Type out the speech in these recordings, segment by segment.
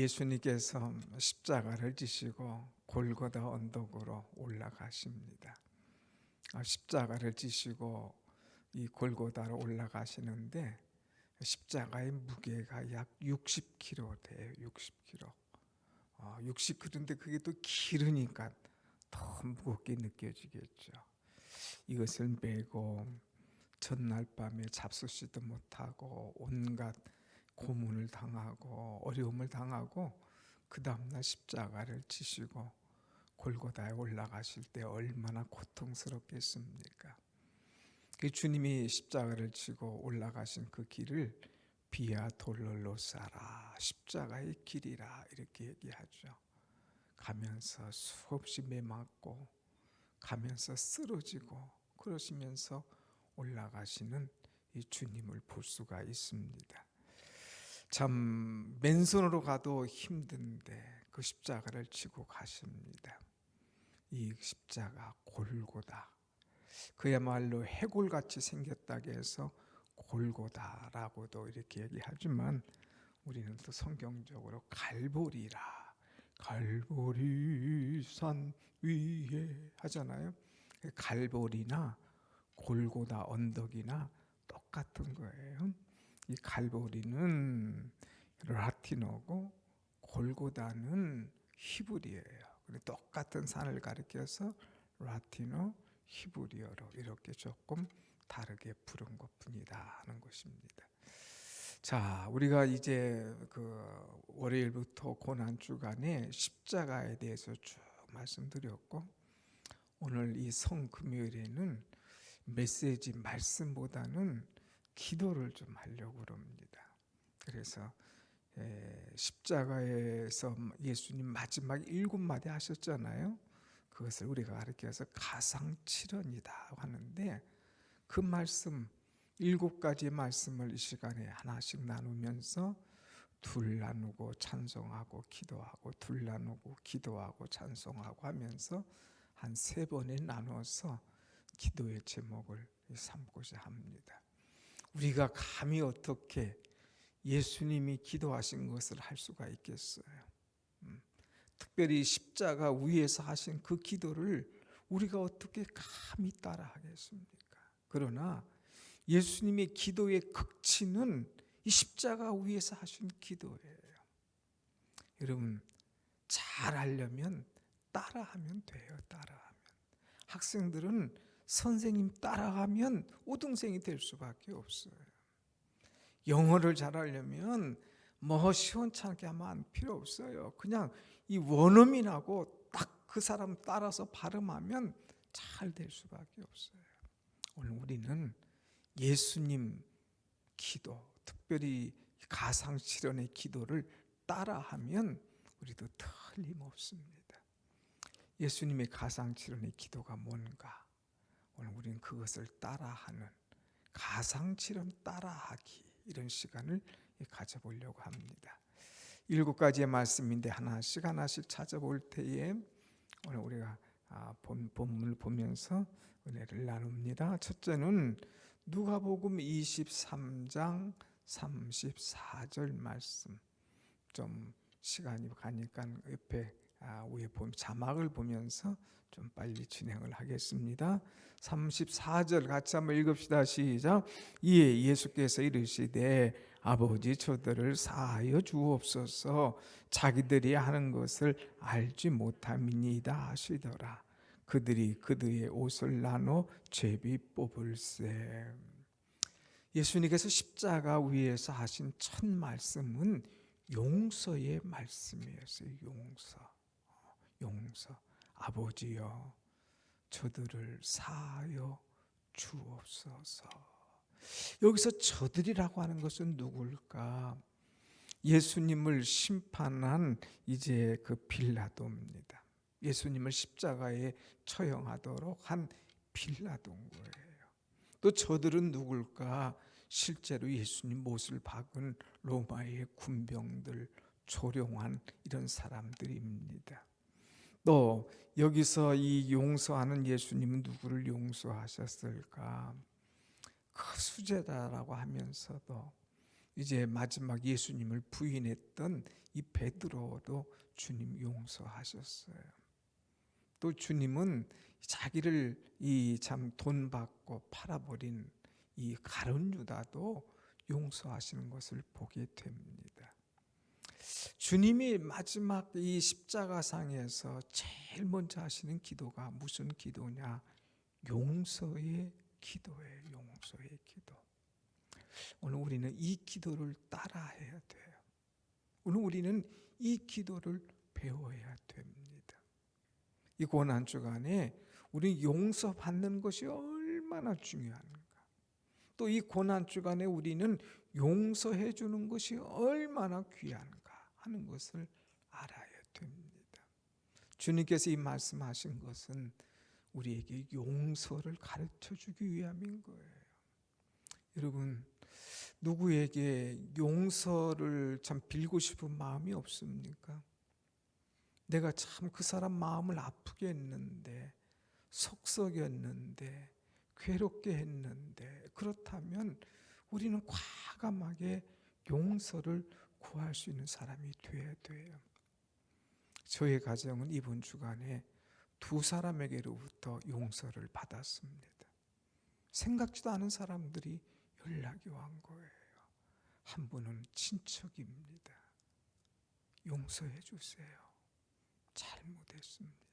예수님께서 십자가를 지시고 골고다 언덕으로 올라가십니다. 십자가를 지시고 이 골고다로 올라가시는데 십자가의 무게가 약 60kg 돼요. 60kg. 60kg인데 그게 또 길으니까 더 무겁게 느껴지겠죠. 이것을 메고 전날 밤에 잡수시도 못하고 온갖 고문을 당하고 어려움을 당하고 그 다음날 십자가를 지시고 골고다에 올라가실 때 얼마나 고통스럽겠습니까? 그 주님이 십자가를 지고 올라가신 그 길을 비아 돌로로사라, 십자가의 길이라 이렇게 얘기하죠. 가면서 수없이 매맞고 가면서 쓰러지고 그러시면서 올라가시는 이 주님을 볼 수가 있습니다. 참 맨손으로 가도 힘든데 그 십자가를 지고 가십니다. 이 십자가 골고다, 그야말로 해골같이 생겼다고 해서 골고다라고도 이렇게 얘기하지만 우리는 또 성경적으로 갈보리라, 갈보리산 위에 하잖아요. 갈보리나 골고다 언덕이나 똑같은 거예요. 이 갈보리는 라틴어고 골고다는 히브리어예요. 똑같은 산을 가리켜서 라틴어, 히브리어로 이렇게 조금 다르게 부른 것뿐이다 하는 것입니다. 자, 우리가 이제 그 월요일부터 고난 주간에 십자가에 대해서 쭉 말씀드렸고, 오늘 이 성금요일에는 메시지 말씀보다는 기도를 좀 하려고 합니다. 그래서 십자가에서 예수님 마지막 7마디 하셨잖아요. 그것을 우리가 가르쳐서 가상칠언이다 하는데, 그 말씀 7가지 말씀을 이 시간에 하나씩 나누면서 둘 나누고 찬송하고 기도하고 둘 나누고 기도하고 찬송하고 하면서 한 3번에 나눠서 기도의 제목을 삼고자 합니다. 우리가 감히 어떻게 예수님이 기도하신 것을 할 수가 있겠어요? 특별히 십자가 위에서 하신 그 기도를 우리가 어떻게 감히 따라하겠습니까? 그러나 예수님의 기도의 극치는 이 십자가 위에서 하신 기도예요. 여러분, 잘하려면 따라하면 돼요. 따라하면. 학생들은 선생님 따라하면 우등생이 될 수밖에 없어요. 영어를 잘하려면 뭐 시원찮게 하면 필요 없어요. 그냥 이 원어민하고 딱 그 사람 따라서 발음하면 잘 될 수밖에 없어요. 오늘 우리는 예수님 기도, 특별히 가상실현의 기도를 따라하면 우리도 틀림없습니다. 예수님의 가상실현의 기도가 뭔가? 오늘 우리는 그것을 따라하는 가상실현 따라하기, 이런 시간을 가져보려고 합니다. 7가지의 말씀인데 하나씩 찾아볼 때에 오늘 우리가 본문을 보면서 은혜를 나눕니다. 첫째는 누가복음 23장 34절 말씀. 좀 시간이 가니까 옆에 위에 자막을 보면서 좀 빨리 진행을 하겠습니다. 34절 같이 한번 읽읍시다. 시작. 이에 예수께서 이르시되 아버지 저들을 사하여 주옵소서, 자기들이 하는 것을 알지 못함이니이다 하시더라. 그들이 그들의 옷을 나눠 제비 뽑을세. 예수님께서 십자가 위에서 하신 첫 말씀은 용서의 말씀이었어요. 용서. 아버지여 저들을 사하여 주옵소서. 여기서 저들이라고 하는 것은 누굴까? 예수님을 심판한 이제 그 빌라도입니다. 예수님을 십자가에 처형하도록 한 빌라도인 거예요. 또 저들은 누굴까? 실제로 예수님 못을 박은 로마의 군병들, 조롱한 이런 사람들입니다. 또 여기서 이 용서하는 예수님은 누구를 용서하셨을까? 그 수제자라고 하면서도 이제 마지막 예수님을 부인했던 이 베드로도 주님 용서하셨어요. 또 주님은 자기를 이 참 돈 받고 팔아버린 이 가룟 유다도 용서하시는 것을 보게 됩니다. 주님이 마지막 이 십자가상에서 제일 먼저 하시는 기도가 무슨 기도냐? 용서의 기도예요. 용서의 기도. 오늘 우리는 이 기도를 따라해야 돼요. 오늘 우리는 이 기도를 배워야 됩니다. 이 고난 주간에 우리 용서받는 것이 얼마나 중요한가. 또 이 고난 주간에 우리는 용서해 주는 것이 얼마나 귀한가 하는 것을 알아야 됩니다. 주님께서 이 말씀하신 것은 우리에게 용서를 가르쳐 주기 위함인 거예요. 여러분, 누구에게 용서를 참 빌고 싶은 마음이 없습니까? 내가 참 그 사람 마음을 아프게 했는데, 속썩였는데, 괴롭게 했는데, 그렇다면 우리는 과감하게 용서를 구할 수 있는 사람이 되어야 돼요. 저의 가정은 이번 주간에 두 사람에게로부터 용서를 받았습니다. 생각지도 않은 사람들이 연락이 온 거예요. 한 분은 친척입니다. 용서해 주세요. 잘못했습니다.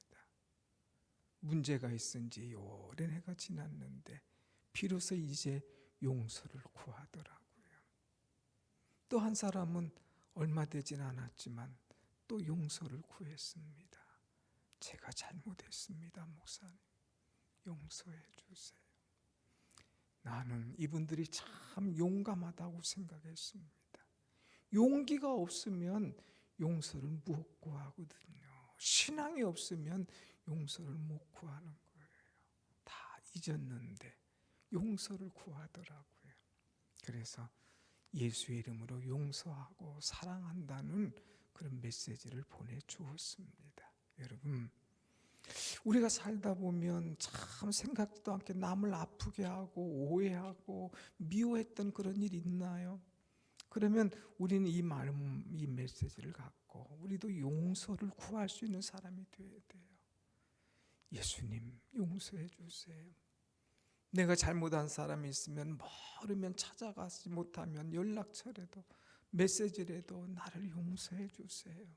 문제가 있은 지 오랜 해가 지났는데 비로소 이제 용서를 구하더라고요. 또 한 사람은 얼마 되진 않았지만 또 용서를 구했습니다. 제가 잘못했습니다, 목사님. 용서해 주세요. 나는 이분들이 참 용감하다고 생각했습니다. 용기가 없으면 용서를 못 구하거든요. 신앙이 없으면 용서를 못 구하는 거예요. 다 잊었는데 용서를 구하더라고요. 그래서 예수의 이름으로 용서하고 사랑한다는 그런 메시지를 보내주었습니다. 여러분, 우리가 살다 보면 참 생각지도 않게 남을 아프게 하고 오해하고 미워했던 그런 일 있나요? 그러면 우리는 이 마음, 이 메시지를 갖고 우리도 용서를 구할 수 있는 사람이 되어야 돼요. 예수님, 용서해 주세요. 내가 잘못한 사람이 있으면 모르면 찾아가지 못하면 연락처라도 메시지라도 나를 용서해 주세요.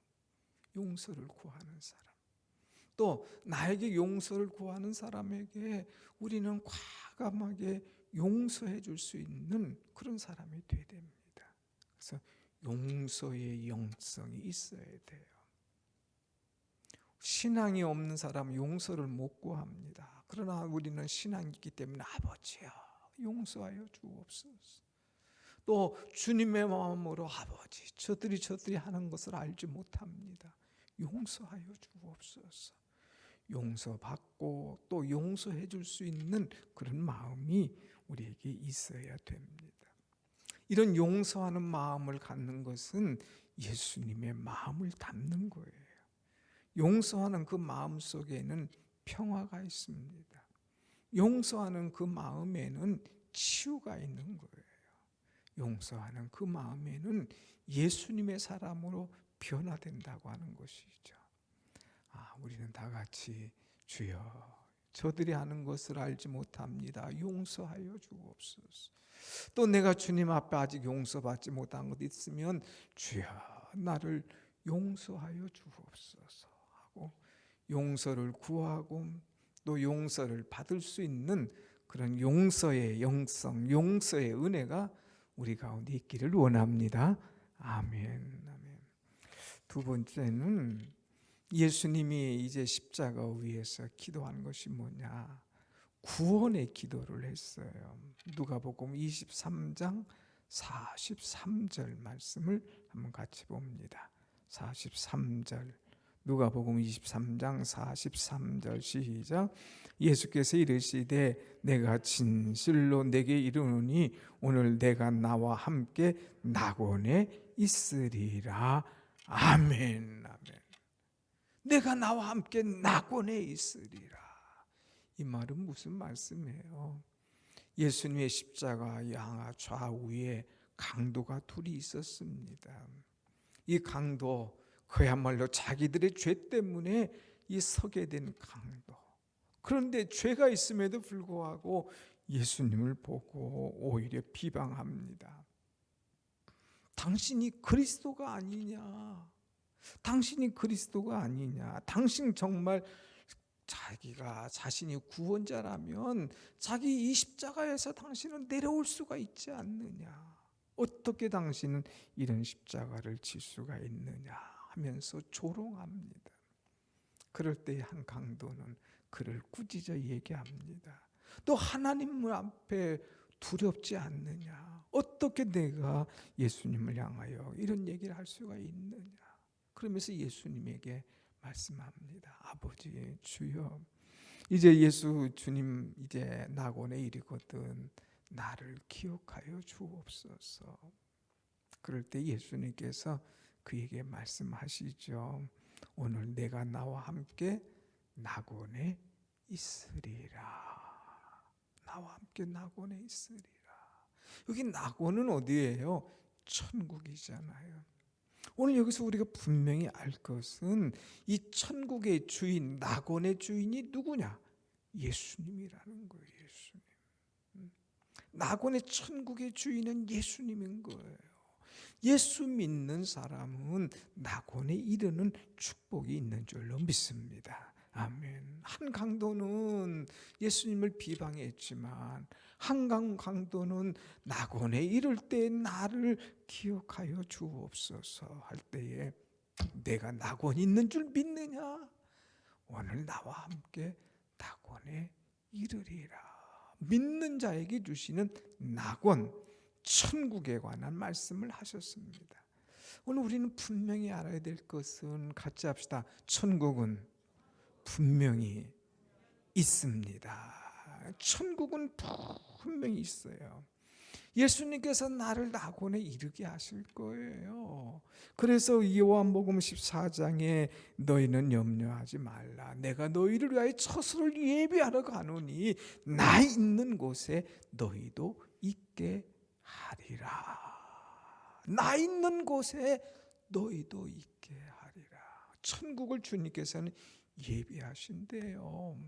용서를 구하는 사람. 또 나에게 용서를 구하는 사람에게 우리는 과감하게 용서해 줄 수 있는 그런 사람이 되어야 됩니다. 그래서 용서의 영성이 있어야 돼요. 신앙이 없는 사람은 용서를 못 구합니다. 그러나 우리는 신앙이 있기 때문에 아버지여 용서하여 주옵소서. 또 주님의 마음으로 아버지 저들이 하는 것을 알지 못합니다. 용서하여 주옵소서. 용서받고 또 용서해 줄 수 있는 그런 마음이 우리에게 있어야 됩니다. 이런 용서하는 마음을 갖는 것은 예수님의 마음을 담는 거예요. 용서하는 그 마음 속에는 평화가 있습니다. 용서하는 그 마음에는 치유가 있는 거예요. 용서하는 그 마음에는 예수님의 사람으로 변화된다고 하는 것이죠. 우리는 다 같이 주여 저들이 하는 것을 알지 못합니다. 용서하여 주옵소서. 또 내가 주님 앞에 아직 용서받지 못한 것 있으면 주여 나를 용서하여 주옵소서 하고 용서를 구하고 또 용서를 받을 수 있는 그런 용서의 영성, 용서의 은혜가 우리 가운데 있기를 원합니다. 아멘. 아멘. 두 번째는 예수님이 이제 십자가 위에서 기도한 것이 뭐냐? 구원의 기도를 했어요. 누가복음 23장 43절 말씀을 한번 같이 봅니다. 43절 누가복음 23장 43절 시작. 예수께서 이르시되 내가 진실로 내게 이르노니 오늘 내가 나와 함께 낙원에 있으리라. 아멘. 아멘. 내가 나와 함께 낙원에 있으리라. 이 말은 무슨 말씀이에요? 예수님의 십자가 양아 좌우에 강도가 둘이 있었습니다. 이 강도, 그야말로 자기들의 죄 때문에 이 서게 된 강도. 그런데 죄가 있음에도 불구하고 예수님을 보고 오히려 비방합니다. 당신이 그리스도가 아니냐? 당신이 그리스도가 아니냐? 당신 정말 자기가 자신이 구원자라면 자기 이 십자가에서 당신은 내려올 수가 있지 않느냐? 어떻게 당신은 이런 십자가를 질 수가 있느냐 하면서 조롱합니다. 그럴 때 한 강도는 그를 꾸짖어 얘기합니다. 너 하나님 앞에 두렵지 않느냐? 어떻게 내가 예수님을 향하여 이런 얘기를 할 수가 있느냐? 그러면서 예수님에게 말씀합니다. 아버지, 주여, 이제 예수 주님 이제 낙원의 일이거든 나를 기억하여 주옵소서. 그럴 때 예수님께서 그에게 말씀하시죠. 오늘 내가 나와 함께 낙원에 있으리라. 나와 함께 낙원에 있으리라. 여기 낙원은 어디예요? 천국이잖아요. 오늘 여기서 우리가 분명히 알 것은 이 천국의 주인, 낙원의 주인이 누구냐? 예수님이라는 거예요. 예수님. 낙원의 천국의 주인은 예수님인 거예요. 예수 믿는 사람은 낙원에 이르는 축복이 있는 줄로 믿습니다. 아멘. 한 강도는 예수님을 비방했지만 한 강도는 낙원에 이를 때 나를 기억하여 주옵소서 할 때에 내가 낙원이 있는 줄 믿느냐? 오늘 나와 함께 낙원에 이르리라. 믿는 자에게 주시는 낙원, 천국에 관한 말씀을 하셨습니다. 오늘 우리는 분명히 알아야 될 것은 같이 합시다. 천국은 분명히 있습니다. 천국은 분명히 있어요. 예수님께서 나를 낙원에 이르게 하실 거예요. 그래서 요한복음 14장에 너희는 염려하지 말라. 내가 너희를 위하여 처소를 예비하러 가노니 나 있는 곳에 너희도 있게 하리라. 나 있는 곳에 너희도 있게 하리라. 천국을 주님께서는 예비하신대요.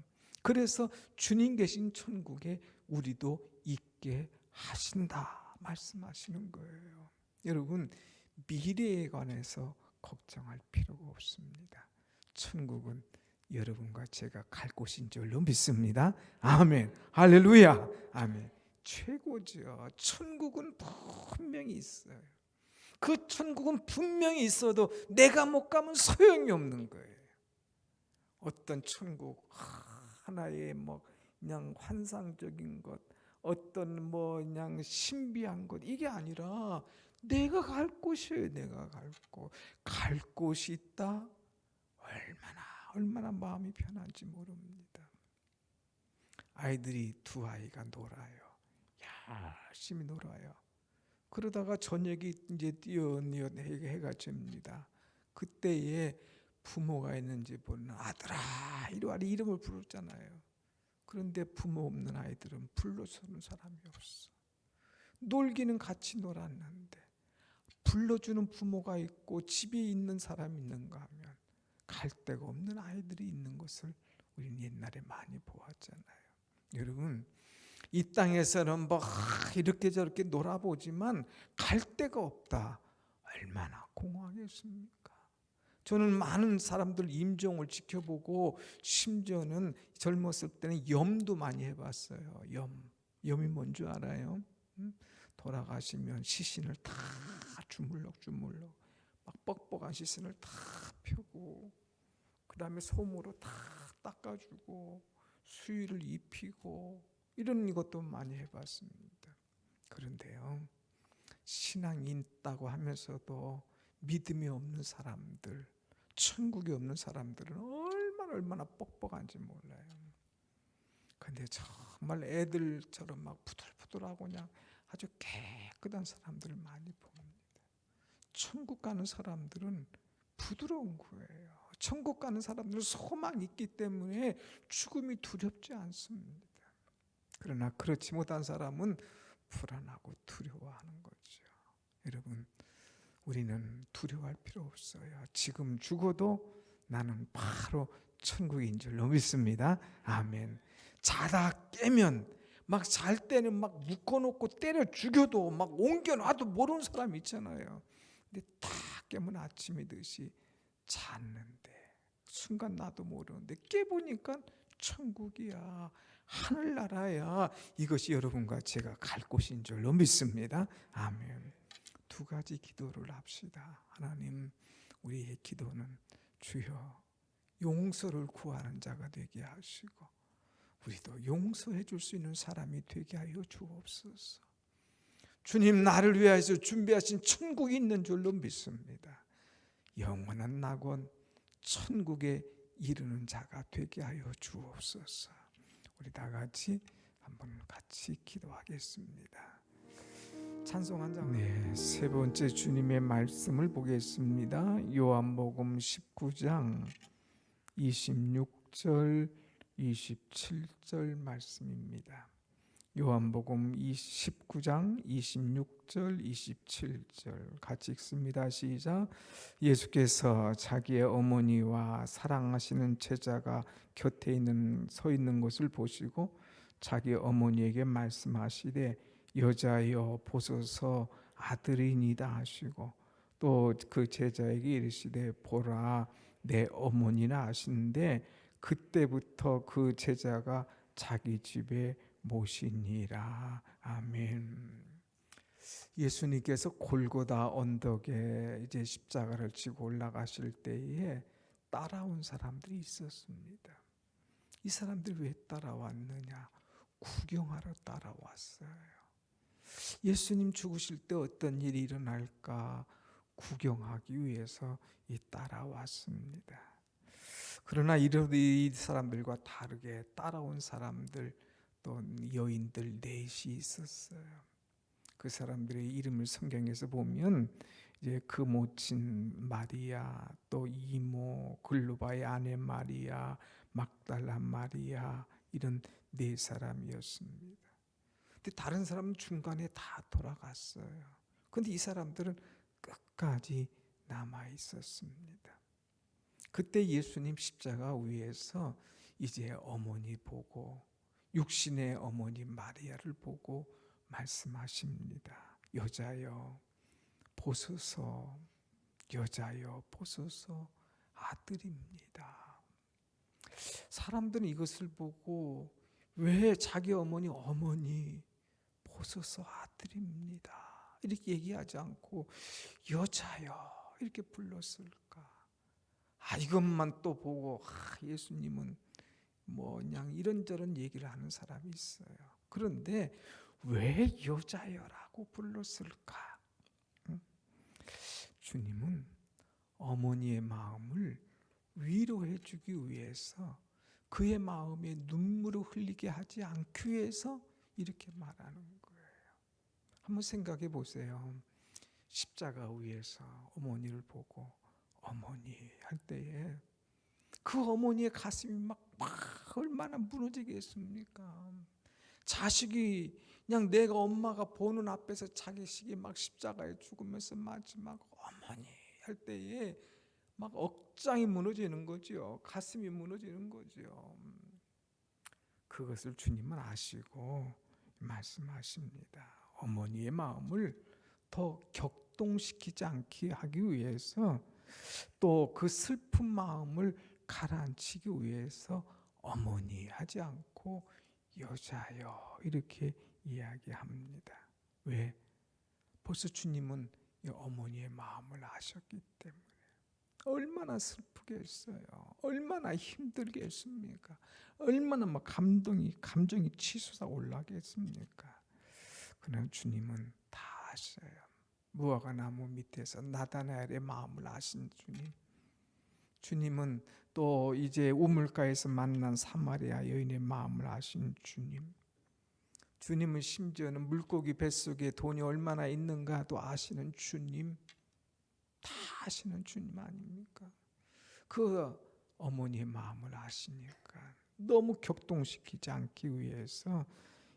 그래서 주님 계신 천국에 우리도 있게 하신다 말씀하시는 거예요. 여러분, 미래에 관해서 걱정할 필요가 없습니다. 천국은 여러분과 제가 갈 곳인 줄로 믿습니다. 아멘. 할렐루야. 아멘. 최고죠. 천국은 분명히 있어요. 그 천국은 분명히 있어도 내가 못 가면 소용이 없는 거예요. 어떤 천국 하나의 뭐 그냥 환상적인 것, 어떤 뭐 그냥 신비한 것, 이게 아니라 내가 갈 곳이에요. 내가 갈 곳이 있다. 얼마나 마음이 편한지 모릅니다. 아이들이 두 아이가 놀아요. 열심히 놀아요. 그러다가 저녁이 이제 띄어띄어 해가 집니다. 그때에 부모가 있는지 보는 아들아 이리 와라 이름을 부르잖아요. 그런데 부모 없는 아이들은 불러주는 사람이 없어. 놀기는 같이 놀았는데 불러주는 부모가 있고 집에 있는 사람이 있는가 하면 갈 데가 없는 아이들이 있는 것을 우리는 옛날에 많이 보았잖아요. 여러분, 이 땅에서는 뭐 이렇게 저렇게 놀아보지만 갈 데가 없다. 얼마나 공허하겠습니까? 저는 많은 사람들 임종을 지켜보고 심지어는 젊었을 때는 염도 많이 해봤어요. 염이 뭔지 알아요? 돌아가시면 시신을 다 주물럭 막 뻑뻑한 시신을 다 펴고 그 다음에 솜으로 다 닦아주고 수의를 입히고 이런 것도 많이 해봤습니다. 그런데요, 신앙이 있다고 하면서도 믿음이 없는 사람들, 천국이 없는 사람들은 얼마나 뻑뻑한지 몰라요. 근데 정말 애들처럼 막 부들부들하고 그냥 아주 깨끗한 사람들을 많이 봅니다. 천국 가는 사람들은 부드러운 거예요. 천국 가는 사람들은 소망이 있기 때문에 죽음이 두렵지 않습니다. 그러나 그렇지 못한 사람은 불안하고 두려워하는 거죠. 여러분, 우리는 두려워할 필요 없어요. 지금 죽어도 나는 바로 천국인 줄로 믿습니다. 아멘. 자다 깨면 막 잘 때는 막 묶어놓고 때려 죽여도 막 옮겨놔도 모르는 사람 있잖아요. 근데 딱 깨면 아침이 듯이 잤는데 순간 나도 모르는데 깨보니까 천국이야, 하늘나라야. 이것이 여러분과 제가 갈 곳인 줄로 믿습니다. 아멘. 두 가지 기도를 합시다. 하나님, 우리의 기도는 주여 용서를 구하는 자가 되게 하시고 우리도 용서해 줄 수 있는 사람이 되게 하여 주옵소서. 주님, 나를 위하여서 준비하신 천국이 있는 줄로 믿습니다. 영원한 낙원 천국에 이르는 자가 되게 하여 주옵소서. 우리 다 같이 한번 같이 기도하겠습니다. 찬송 한 장. 네, 세 번째 주님의 말씀을 보겠습니다. 요한복음 19장 26절 27절 말씀입니다. 요한복음 19장 26절 27절 같이 읽습니다. 시작. 예수께서 자기의 어머니와 사랑하시는 제자가 곁에 서 있는 것을 보시고 자기 어머니에게 말씀하시되 여자여 보소서 아들이니이다 하시고 또 그 제자에게 이르시되 보라 내 어머니나 하시는데 그때부터 그 제자가 자기 집에 모시니라. 아멘. 예수님께서 골고다 언덕에 이제 십자가를 지고 올라가실 때에 따라온 사람들이 있었습니다. 이 사람들이 왜 따라왔느냐? 구경하러 따라왔어요. 예수님 죽으실 때 어떤 일이 일어날까 구경하기 위해서 따라왔습니다. 그러나 이 사람들과 다르게 따라온 사람들, 또 여인들 넷이 있었어요. 그 사람들의 이름을 성경에서 보면 이제 그 모친 마리아, 또 이모 글로바의 아내 마리아, 막달라 마리아, 이런 네 사람이었습니다. 근데 다른 사람은 중간에 다 돌아갔어요. 근데 이 사람들은 끝까지 남아 있었습니다. 그때 예수님 십자가 위에서 이제 어머니 보고 육신의 어머니 마리아를 보고 말씀하십니다. 여자여 보소서, 여자여 보소서 아들입니다. 사람들은 이것을 보고 왜 자기 어머니 보소서 아들입니다 이렇게 얘기하지 않고 여자여 이렇게 불렀을까? 이것만 또 보고 예수님은 뭐 그냥 이런저런 얘기를 하는 사람이 있어요. 그런데 왜 여자여라고 불렀을까? 주님은 어머니의 마음을 위로해 주기 위해서 그의 마음에 눈물을 흘리게 하지 않기 위해서 이렇게 말하는 거예요. 한번 생각해 보세요. 십자가 위에서 어머니를 보고 어머니 할 때에 그 어머니의 가슴이 막 얼마나 무너지겠습니까? 자식이 그냥 내가 엄마가 보는 앞에서 자식이 막 십자가에 죽으면서 마지막 어머니 할 때에 막 억장이 무너지는 거죠. 가슴이 무너지는 거죠. 그것을 주님은 아시고 말씀하십니다. 어머니의 마음을 더 격동시키지 않게 하기 위해서 또 그 슬픈 마음을 가라앉히기 위해서 어머니 하지 않고 여자여 이렇게 이야기합니다. 왜? 벌써 주님은 이 어머니의 마음을 아셨기 때문에. 얼마나 슬프겠어요. 얼마나 힘들겠습니까? 얼마나 막 감정이 치솟아 올라겠습니까? 그러나 주님은 다 아셔요. 무화과 나무 밑에서 나다나엘의 마음을 아신 주님. 주님은 또 이제 우물가에서 만난 사마리아 여인의 마음을 아신 주님. 주님은 심지어는 물고기 뱃속에 돈이 얼마나 있는가도 아시는 주님. 다 아시는 주님 아닙니까? 그 어머니의 마음을 아시니까 너무 격동시키지 않기 위해서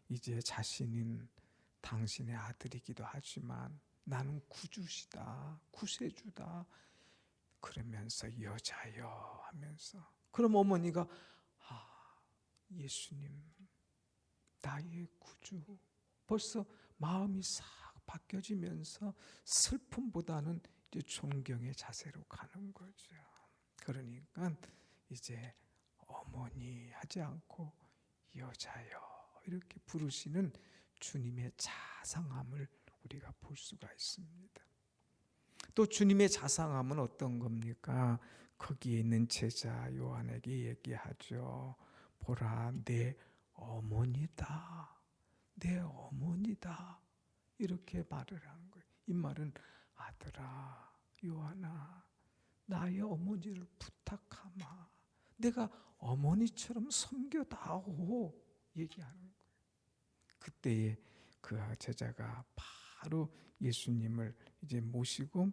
이제 자신은 당신의 아들이기도 하지만 나는 구주시다, 구세주다. 그러면서 여자여 하면서, 그럼 어머니가 예수님 나의 구주, 벌써 마음이 싹 바뀌어지면서 슬픔보다는 이제 존경의 자세로 가는 거죠. 그러니까 이제 어머니 하지 않고 여자여 이렇게 부르시는 주님의 자상함을 우리가 볼 수가 있습니다. 또 주님의 자상함은 어떤 겁니까? 거기에 있는 제자 요한에게 얘기하죠. 보라, 내 어머니다, 내 어머니다, 이렇게 말을 한 거예요. 이 말은 아들아, 요한아, 나의 어머니를 부탁하마, 내가 어머니처럼 섬겨다오, 얘기하는 거예요. 그때에 그 제자가 바로 예수님을 이제 모시고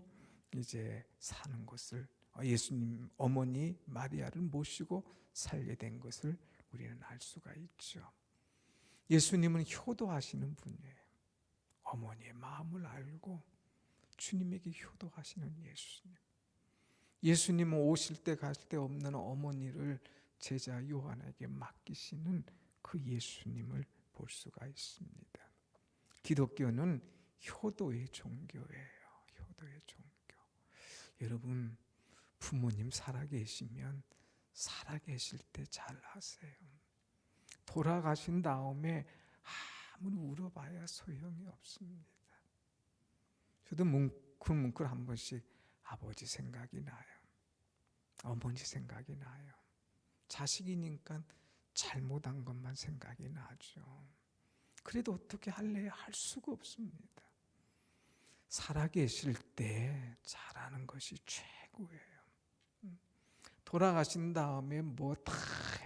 이제 사는 것을, 예수님 어머니 마리아를 모시고 살게 된 것을 우리는 알 수가 있죠. 예수님은 효도하시는 분이에요. 어머니의 마음을 알고 주님에게 효도하시는 예수님. 예수님은 오실 때 갈 때 없는 어머니를 제자 요한에게 맡기시는 그 예수님을 볼 수가 있습니다. 기독교는 효도의 종교예요. 효도의 종교. 여러분, 부모님 살아계시면 살아계실 때 잘하세요. 돌아가신 다음에 아무리 울어봐야 소용이 없습니다. 저도 뭉클뭉클 한 번씩 아버지 생각이 나요. 어머니 생각이 나요. 자식이니까 잘못한 것만 생각이 나죠. 그래도 어떻게 할래요? 할 수가 없습니다. 살아계실 때 잘하는 것이 최고예요. 돌아가신 다음에 뭐 다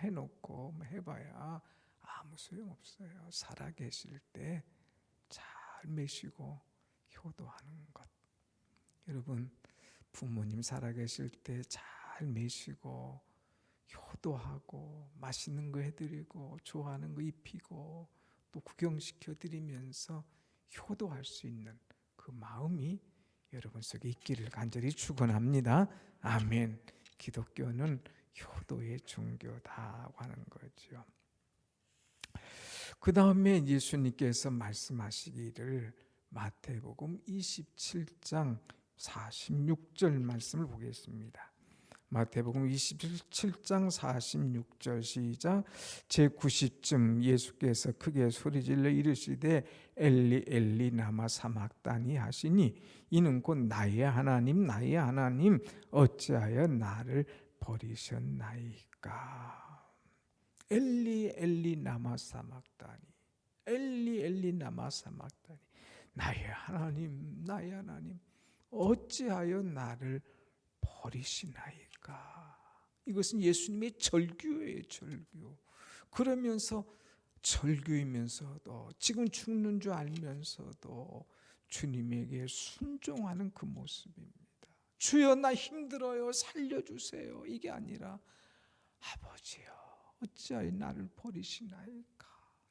해놓고 해봐야 아무 소용없어요. 살아계실 때 잘 매시고 효도하는 것. 여러분, 부모님 살아계실 때 잘 매시고 효도하고 맛있는 거 해드리고 좋아하는 거 입히고 또 구경시켜드리면서 효도할 수 있는 그 마음이 여러분 속에 있기를 간절히 축원합니다. 아멘. 기독교는 효도의 종교다고 하는 거죠. 그 다음에 예수님께서 말씀하시기를 마태복음 27장 46절 말씀을 보겠습니다. 마태복음 27장 46절 시작. 제90쯤 예수께서 크게 소리질러 이르시되 엘리 엘리 라마 사막다니 하시니 이는 곧 나의 하나님 나의 하나님 어찌하여 나를 버리셨나이까. 엘리 엘리 라마 사막다니, 엘리 엘리 라마 사막다니, 나의 하나님 나의 하나님 어찌하여 나를 버리시나이까. 이것은 예수님의 절규예요. 절규. 그러면서 절규이면서도 지금 죽는 줄 알면서도 주님에게 순종하는 그 모습입니다. 주여 나 힘들어요 살려주세요, 이게 아니라 아버지여 어찌하여 나를 버리시나이까.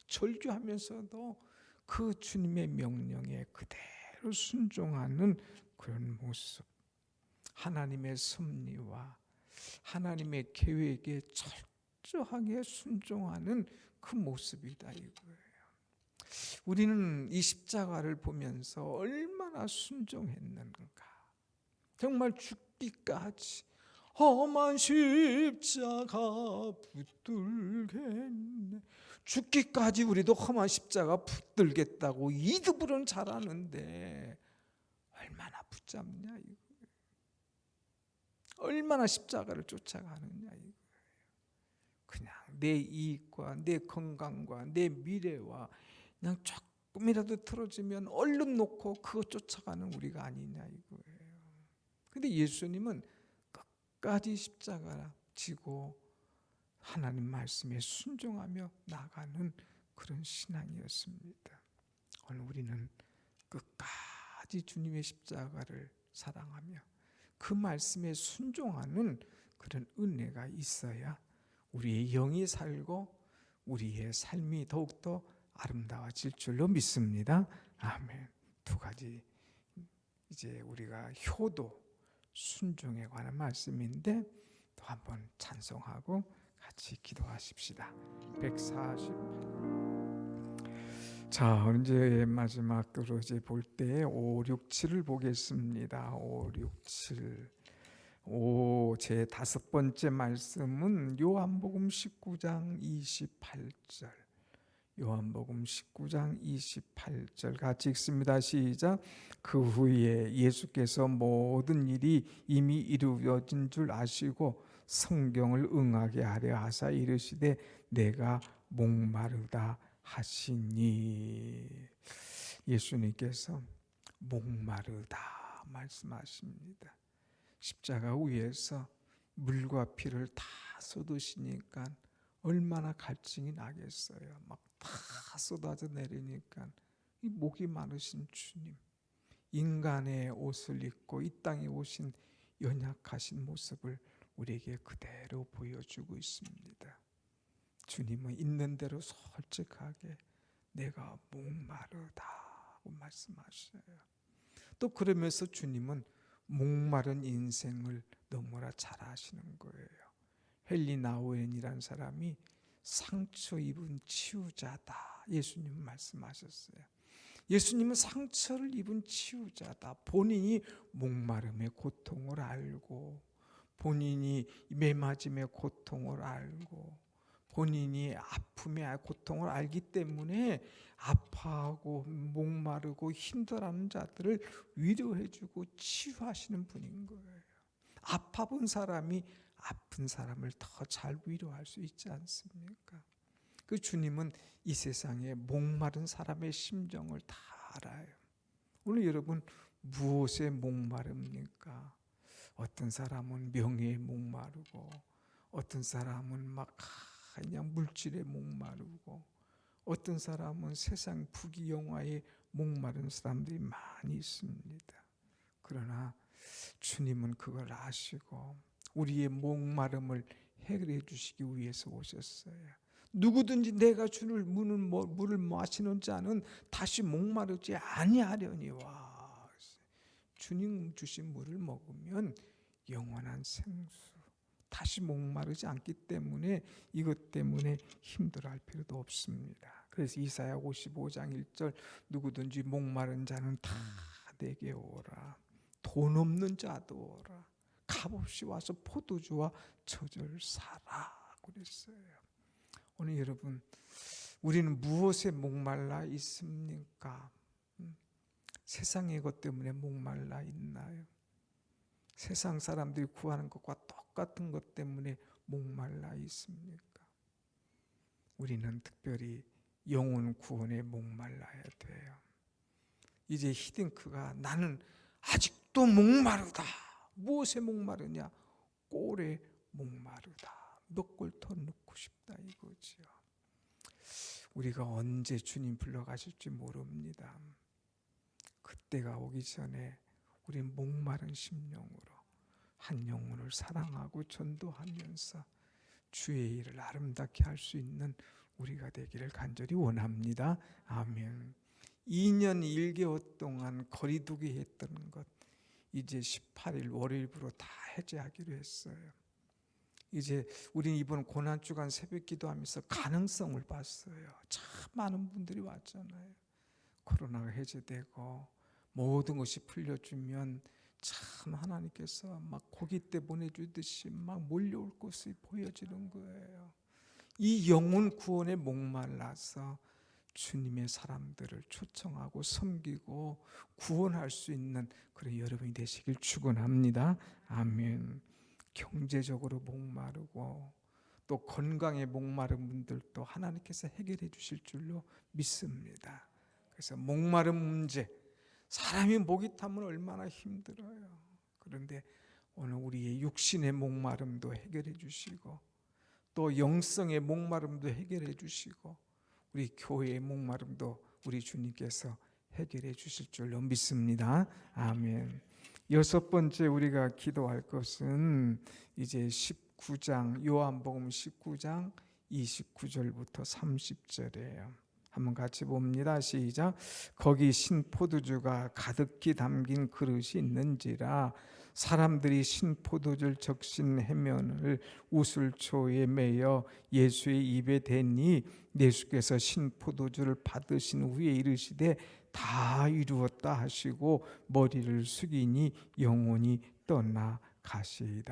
절규하면서도 그 주님의 명령에 그대로 순종하는 그런 모습. 하나님의 섭리와 하나님의 계획에 철저하게 순종하는 그 모습이다 이거예요. 우리는 이 십자가를 보면서 얼마나 순종했는가. 정말 죽기까지 험한 십자가 붙들겠네. 죽기까지 우리도 험한 십자가 붙들겠다고 이득으로는 잘하는데 얼마나 붙잡냐 이거. 얼마나 십자가를 쫓아가느냐 이거예요. 그냥 내 이익과 내 건강과 내 미래와 그냥 조금이라도 틀어지면 얼른 놓고 그거 쫓아가는 우리가 아니냐 이거예요. 근데 예수님은 끝까지 십자가 지고 하나님 말씀에 순종하며 나가는 그런 신앙이었습니다. 오늘 우리는 끝까지 주님의 십자가를 사랑하며 그 말씀에 순종하는 그런 은혜가 있어야 우리의 영이 살고 우리의 삶이 더욱더 아름다워질 줄로 믿습니다. 아멘. 두 가지 이제 우리가 효도, 순종에 관한 말씀인데 또 한번 찬송하고 같이 기도하십시다. 148. 자, 이제 마지막으로 이제 볼 때 5, 6, 7을 보겠습니다. 5, 6, 7. 제 다섯 번째 말씀은 요한복음 19장 28절. 요한복음 19장 28절 같이 읽습니다. 시작. 그 후에 예수께서 모든 일이 이미 이루어진 줄 아시고 성경을 응하게 하려 하사 이르시되 내가 목마르다 하시니. 예수님께서 목마르다 말씀하십니다. 십자가 위에서 물과 피를 다 쏟으시니까 얼마나 갈증이 나겠어요. 막 다 쏟아져 내리니까 이 목이 마르신 주님, 인간의 옷을 입고 이 땅에 오신 연약하신 모습을 우리에게 그대로 보여주고 있습니다. 주님은 있는 대로 솔직하게 내가 목마르다고 말씀하셔요. 또 그러면서 주님은 목마른 인생을 너무나 잘 아시는 거예요. 헨리 나우엔이라는 사람이 상처 입은 치유자다, 예수님은 말씀하셨어요. 예수님은 상처를 입은 치유자다. 본인이 목마름의 고통을 알고, 본인이 매맞음의 고통을 알고, 본인이 아픔의 고통을 알기 때문에 아파하고 목마르고 힘들어하는 자들을 위로해주고 치유하시는 분인 거예요. 아파본 사람이 아픈 사람을 더 잘 위로할 수 있지 않습니까? 그 주님은 이 세상에 목마른 사람의 심정을 다 알아요. 오늘 여러분 무엇에 목마릅니까? 어떤 사람은 명예에 목마르고, 어떤 사람은 막 그냥 물질에 목마르고, 어떤 사람은 세상 부귀영화에 목마른 사람들이 많이 있습니다. 그러나 주님은 그걸 아시고 우리의 목마름을 해결해 주시기 위해서 오셨어요. 누구든지 내가 주는 물을 마시는 자는 다시 목마르지 아니하려니와. 주님 주신 물을 먹으면 영원한 생수, 다시 목마르지 않기 때문에 이것 때문에 힘들어할 필요도 없습니다. 그래서 이사야 55장 1절 누구든지 목마른 자는 다 내게 오라. 돈 없는 자도 오라. 값없이 와서 포도주와 젖을 사라 그랬어요. 오늘 여러분 우리는 무엇에 목말라 있습니까? 세상의 것 때문에 목말라 있나요? 세상 사람들이 구하는 것과 똑같은 것 때문에 목말라 있습니까? 우리는 특별히 영혼 구원에 목말라야 돼요. 이제 히딩크가 나는 아직도 목마르다. 무엇에 목마르냐? 꼴에 목마르다. 몇 골 더 넣고 싶다 이거지요. 우리가 언제 주님 불러가실지 모릅니다. 그때가 오기 전에 우리 목마른 심령으로 한 영혼을 사랑하고 전도하면서 주의 일을 아름답게 할 수 있는 우리가 되기를 간절히 원합니다. 아멘. 2년 1개월 동안 거리두기 했던 것 이제 18일 월요일부로 다 해제하기로 했어요. 이제 우리는 이번 고난주간 새벽 기도하면서 가능성을 봤어요. 참 많은 분들이 왔잖아요. 코로나가 해제되고 모든 것이 풀려주면 참 하나님께서 막 고기 때 보내주듯이 막 몰려올 것이 보여지는 거예요. 이 영혼 구원에 목말라서 주님의 사람들을 초청하고 섬기고 구원할 수 있는 그런 여러분이 되시길 축원합니다. 아멘. 경제적으로 목마르고 또 건강에 목마른 분들도 하나님께서 해결해 주실 줄로 믿습니다. 그래서 목마른 문제, 사람이 목이 타면 얼마나 힘들어요. 그런데 오늘 우리의 육신의 목마름도 해결해 주시고 또 영성의 목마름도 해결해 주시고 우리 교회의 목마름도 우리 주님께서 해결해 주실 줄로 믿습니다. 아멘. 여섯 번째 우리가 기도할 것은 이제 19장 요한복음 19장 29절부터 30절이에요. 한번 같이 봅니다. 시작. 거기 신포도주가 가득히 담긴 그릇이 있는지라 사람들이 신포도주를 적신 해면을 우슬초에 매어 예수의 입에 대니 예수께서 신포도주를 받으신 후에 이르시되 다 이루었다 하시고 머리를 숙이니 영혼이 떠나가시리라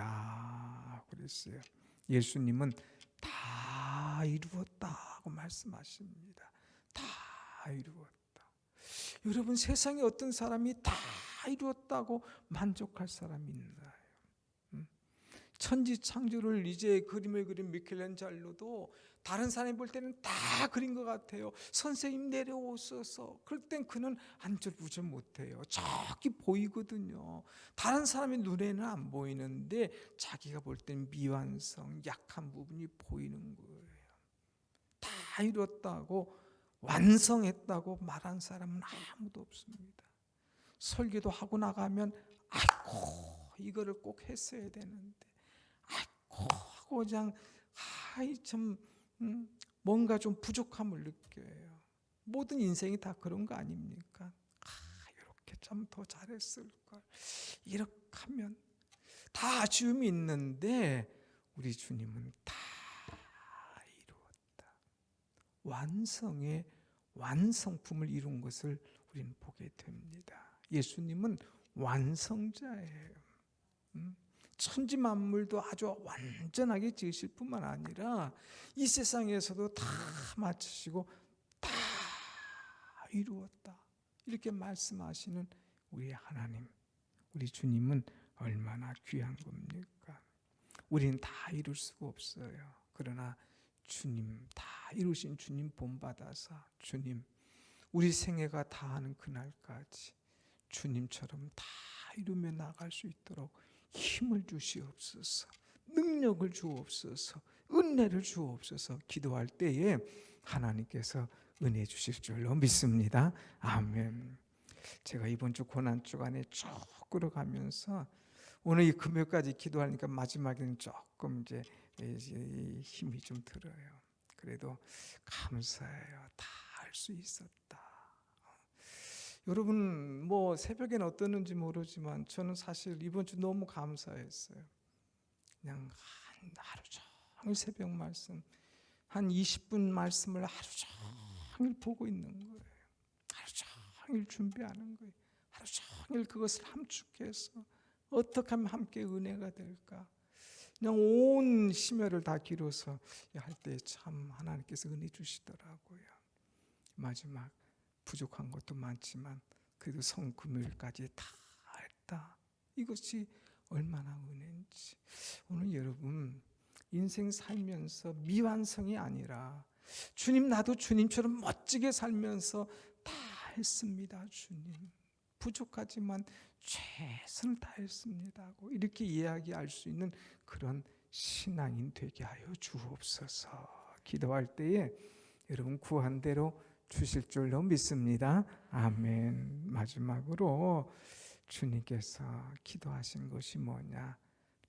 그랬어요. 예수님은 다 이루었다고 말씀하십니다. 다 이루었다. 여러분, 세상에 어떤 사람이 다 이루었다고 만족할 사람이 있나요? 천지창조를 이제 그림을 그린 미켈란젤로도 다른 사람이 볼 때는 다 그린 것 같아요. 선생님 내려오셔서. 그럴 땐 그는 안절부절 못해요. 저기 보이거든요. 다른 사람의 눈에는 안 보이는데 자기가 볼 때는 미완성, 약한 부분이 보이는 거예요. 다 이뤘다고, 완성했다고 말한 사람은 아무도 없습니다. 설교도 하고 나가면 아이고 이거를 꼭 했어야 되는데, 아이고 하고 그냥 참 뭔가 좀 부족함을 느껴요. 모든 인생이 다 그런 거 아닙니까? 이렇게 좀 더 잘했을 걸, 이렇게 하면 다 아쉬움이 있는데 우리 주님은 다 이루었다. 완성의 완성품을 이룬 것을 우리는 보게 됩니다. 예수님은 완성자예요. 천지 만물도 아주 완전하게 지으실 뿐만 아니라 이 세상에서도 다 마치시고 다 이루었다, 이렇게 말씀하시는 우리 하나님, 우리 주님은 얼마나 귀한 겁니까? 우리는 다 이룰 수가 없어요. 그러나 주님, 다 이루신 주님 본받아서 주님, 우리 생애가 다하는 그날까지 주님처럼 다 이루며 나갈 수 있도록 힘을 주시옵소서, 능력을 주옵소서, 은혜를 주옵소서. 기도할 때에 하나님께서 은혜 주실 줄로 믿습니다. 아멘. 제가 이번 주 고난 주간에 쭉 끌어가면서 오늘 이 금요일까지 기도하니까 마지막에는 조금 이제 힘이 좀 들어요. 그래도 감사해요. 다 할 수 있었다. 여러분 뭐 새벽에는 어떠는지 모르지만 저는 사실 이번 주 너무 감사했어요. 그냥 하루 종일 새벽 말씀 한 20분 말씀을 하루 종일 보고 있는 거예요. 하루 종일 준비하는 거예요. 하루 종일 그것을 함축해서 어떻게 하면 함께 은혜가 될까, 그냥 온 심혈을 다 기울여서 할 때 참 하나님께서 은혜 주시더라고요. 마지막 부족한 것도 많지만 그래도 성금요일까지 다 했다. 이것이 얼마나 은혜인지. 오늘 여러분 인생 살면서 미완성이 아니라 주님, 나도 주님처럼 멋지게 살면서 다 했습니다. 주님, 부족하지만 최선을 다했습니다 하고 이렇게 이야기할 수 있는 그런 신앙인 되게 하여 주옵소서. 기도할 때에 여러분 구한 대로 주실 줄로 믿습니다. 아멘. 마지막으로 주님께서 기도하신 것이 뭐냐,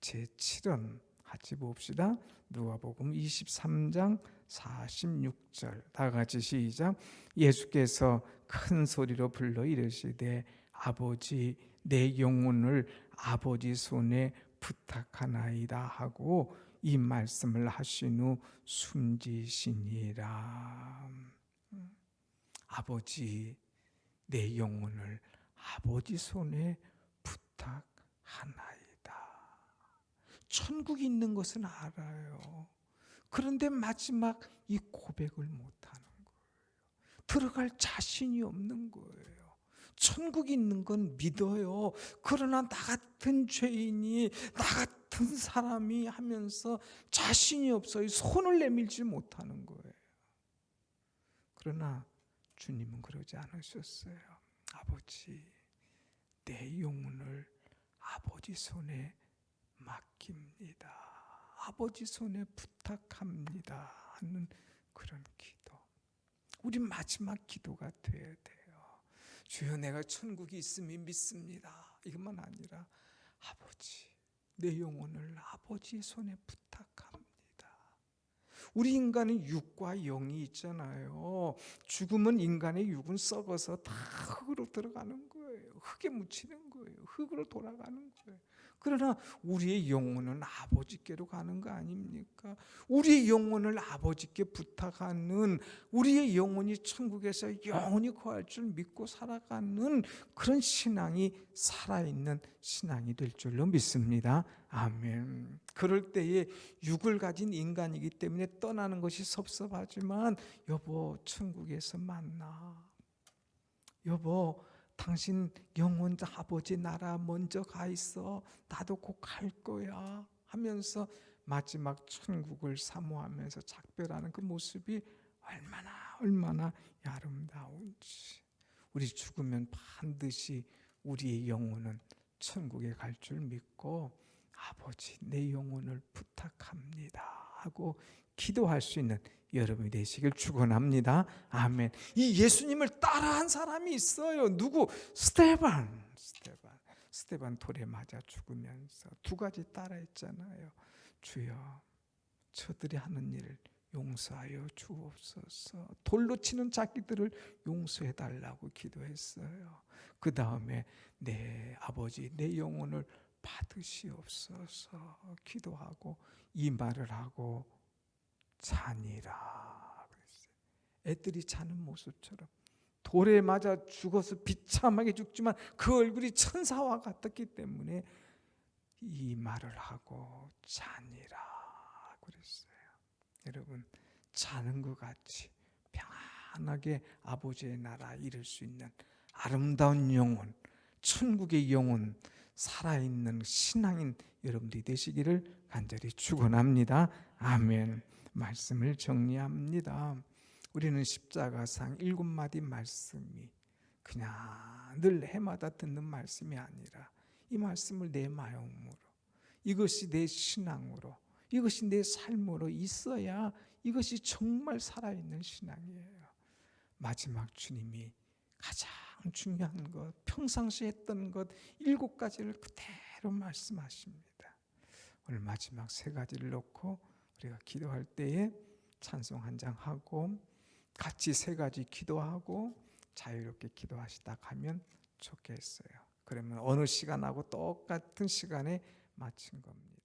제7은 같이 봅시다. 누가복음 23장 46절 다 같이 시작. 예수께서 큰 소리로 불러 이르시되 아버지, 내 영혼을 아버지 손에 부탁하나이다 하고 이 말씀을 하신 후 숨지시니라. 아버지, 내 영혼을 아버지 손에 부탁하나이다. 천국이 있는 것은 알아요. 그런데 마지막 이 고백을 못하는 거예요. 들어갈 자신이 없는 거예요. 천국이 있는 건 믿어요. 그러나 나 같은 죄인이, 나 같은 사람이 하면서 자신이 없어요. 손을 내밀지 못하는 거예요. 그러나 주님은 그러지 않으셨어요. 아버지, 내 영혼을 아버지 손에 맡깁니다. 아버지 손에 부탁합니다 하는 그런 기도. 우리 마지막 기도가 돼야 돼요. 주여, 내가 천국이 있음이 믿습니다. 이것만 아니라 아버지, 내 영혼을 아버지 손에 부탁합니다. 우리 인간은 육과 영이 있잖아요. 죽으면 인간의 육은 썩어서 다 흙으로 들어가는 거예요. 흙에 묻히는 거예요. 흙으로 돌아가는 거예요. 그러나 우리의 영혼은 아버지께로 가는 거 아닙니까? 우리의 영혼을 아버지께 부탁하는, 우리의 영혼이 천국에서 영원히 거할 줄 믿고 살아가는 그런 신앙이 살아있는 신앙이 될 줄로 믿습니다. 아멘. 그럴 때에 육을 가진 인간이기 때문에 떠나는 것이 섭섭하지만, 여보 천국에서 만나. 여보 당신 영혼 아버지 나라 먼저 가 있어. 나도 곧 갈 거야 하면서 마지막 천국을 사모하면서 작별하는 그 모습이 얼마나 아름다운지. 우리 죽으면 반드시 우리의 영혼은 천국에 갈 줄 믿고 아버지 내 영혼을 부탁합니다 하고 기도할 수 있는 여러분이 되시길 축원합니다. 아멘. 이 예수님을 따라한 사람이 있어요. 누구? 스데반 돌에 맞아 죽으면서 두 가지 따라했잖아요. 주여 저들이 하는 일을 용서하여 주옵소서. 돌로 치는 자기들을 용서해 달라고 기도했어요. 그 다음에 내 아버지 내 영혼을 받으시옵소서 기도하고 이 말을 하고 자니라 그랬어요. 애들이 자는 모습처럼 돌에 맞아 죽어서 비참하게 죽지만 그 얼굴이 천사와 같았기 때문에 이 말을 하고 자니라 그랬어요. 여러분 자는 것 같이 평안하게 아버지의 나라 이룰 수 있는 아름다운 영혼, 천국의 영혼, 살아있는 신앙인 여러분들이 되시기를 간절히 축원합니다. 아멘. 말씀을 정리합니다. 우리는 십자가상 7마디 말씀이 그냥 늘 해마다 듣는 말씀이 아니라 이 말씀을 내 마음으로, 이것이 내 신앙으로, 이것이 내 삶으로 있어야 이것이 정말 살아있는 신앙이에요. 마지막 주님이 가장 중요한 것, 평상시에 했던 것 7가지를 그대로 말씀하십니다. 오늘 마지막 3가지를 놓고 우리가 기도할 때에 찬송 한 장 하고 같이 3가지 기도하고 자유롭게 기도하시다 가면 좋겠어요. 그러면 어느 시간하고 똑같은 시간에 마친 겁니다.